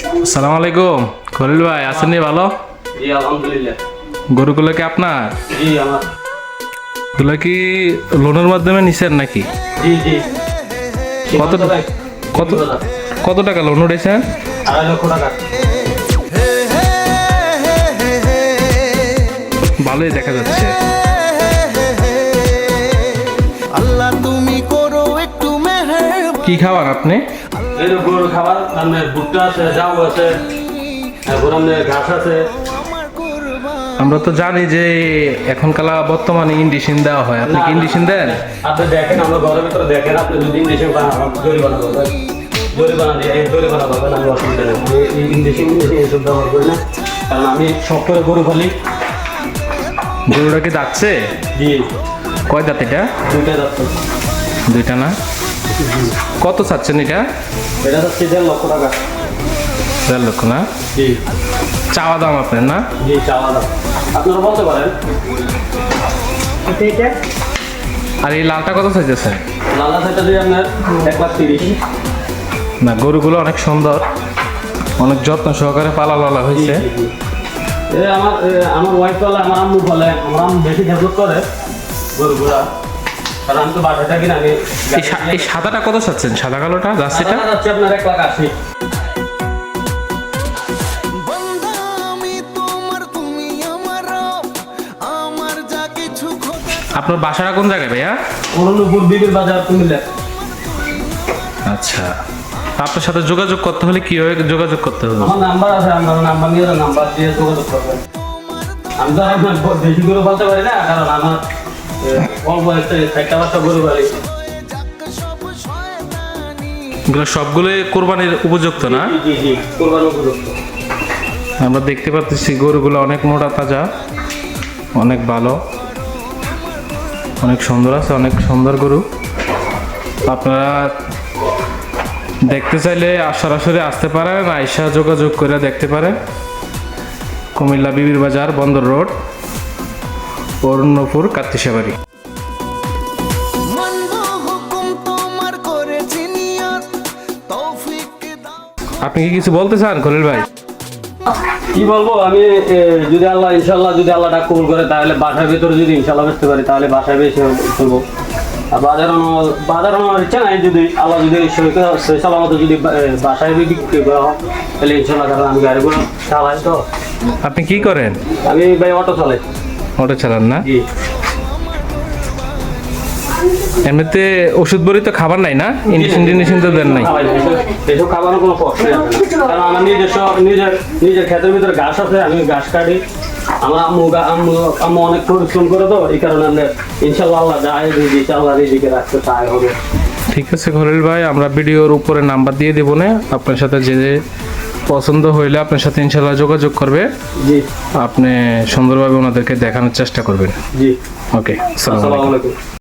আসসালামু আলাইকুম খলিল ভাই, আছেন নি ভালো? জি আলহামদুলিল্লাহ। গরুগুলো কি আপনার? জি আমার। এগুলো কি লোনের মাধ্যমে নিছেন নাকি? জি জি। কত কত কত টাকা লোন উঠেছেন? 2.5 লক্ষ টাকা। ভালোই দেখা যাচ্ছে। আল্লাহ তুমি করো একটু মেহেরবানি। কি খাবার আপনি? এই তো গরুর খাবার, আপনার ভুট্টা আছে, জাউ আছে, তারপর আপনার ঘাস আছে। আমরা তো জানি যে এখনকার বর্তমানে ইন্ডিশন দেওয়া হয়, আপনি কি ইন্ডিশন দেন? আপনি দেখেন, আমরা ঘরের ভিতরে দেখেন, আপনি যদি ইন্ডিশন জরিমানা করবেন, জরিমানা করবেন, আমি অসুবিধা নেই। এই ইন্ডিশন এসব ব্যবহার করি না, কারণ আমি শখ করে গরু ফালি। গরুটা কি যাচ্ছে? জি। কয় দাঁত এটা? 2টা যাচ্ছে। দুইটা না? কত চাচ্ছেন এটা? এটা যাচ্ছে 1.5 লক্ষ টাকা। 1.5 লক্ষ না? জি চাওয়া দাম আপনার না? জি, চাওয়া দাম আপনারা বলতে পারেন। এটা আর এই লালটা কত চাইতেছে? লালা সেটা দিয়ে আপনার 1,30,000। না, গরুগুলো অনেক সুন্দর, অনেক যত্ন সহকারে পালা হয়েছে। আমার ওয়াইফ বলে, আমার আম্মু বলে, আমার আম্মু বেশি হেল্প করে গরুগুলা, কারণ আমি তো বাসায় থাকি না। আমি এই সাদাটা কত চাচ্ছেন? সাদা কালোটা জার্সিটা যাচ্ছে আপনার 1,80,000। বান্দা আমি তোমার, তুমি আমার রব, আমার যা কিছু খোদা। আপনার বাসাটা কোন জায়গায় ভাইয়া? অনুনপুর বিবির বাজার, কুমিল্লা। আচ্ছা, আপনার সাথে যোগাযোগ করতে হলে কিভাবে যোগাযোগ করতে হবে? আমার নাম্বার আছে, আমার নাম্বার নিয়ে নাম্বার দিয়ে যোগাযোগ করবেন। আমি তো আপনার বেশি গরু বলতে পারি না, কারণ আমার অল্প একটা বাচ্চা গরু বাড়ি। সব শয়তানি এগুলো সবগুলোই কোরবানির উপযুক্ত না? জি জি, কোরবানি উপযুক্ত। আমরা দেখতে পাচ্ছি গরুগুলো অনেক মোটা তাজা, অনেক ভালো, অনেক সুন্দর আছে, অনেক সুন্দর গরু। আপনারা দেখতে চাইলে সরাসরি আসতে পারেন, আইসা যোগাযোগ করে দেখতে পারেন। কুমিল্লা বিবির বাজার, বন্দর রোড, অরণ্যপুর, কাত্তিসাবাড়ি। মানব হুকুম তোমার করেছি নিয়ত, তৌফিক দাও। আপনি কি কিছু বলতে চান খলিল ভাই? কি বলবো আমি, যদি আল্লাহ ইনশাল্লাহ যদি আল্লাহটা কবুল করে, তাহলে বাসার ভিতরে যদি ইনশাল্লাহ বেচতে পারি, তাহলে বাসায় বেশি করবো। আর বাজার আমার ইচ্ছা নাই, যদি আল্লাহ যদি সালামত যদি বাসায় বিক্রি করা হয়, তাহলে ইনশাল্লাহ, কারণ আমি গাড়িগুলো চালাই তো। আপনি কি করেন? আমি ভাই অটো চালাই। অটো চালান না? জি। এমনিতে ওষুধ বড়ি তো খাবার নাই না? ইঞ্জেকশন তো দেন নাই? এসব খাবারের কোনো প্রশ্নই আসে না, কারণ আমার নিজের ক্ষেতের ভিতরে ঘাস আছে, আমি ঘাস কাটি। আমার আম্মু অনেক পরিশ্রম করে তো, এই কারণে আমরা ইনশাল্লাহ আল্লাহ যায় রিজিক, আল্লাহ রিজিকে রাখতে তাই হবে। ঠিক আছে খলিল ভাই, আমরা ভিডিওর উপরে নাম্বার দিয়ে দেবো না, আপনার সাথে যে পছন্দ হইলে আপনার সাথে ইনশাল্লাহ যোগাযোগ করবে। জি। আপনি সুন্দরভাবে ওনাদেরকে দেখানোর চেষ্টা করবেন। জি। ওকে, আসসালামু আসসালামু আলাইকুম। আলাইকুম।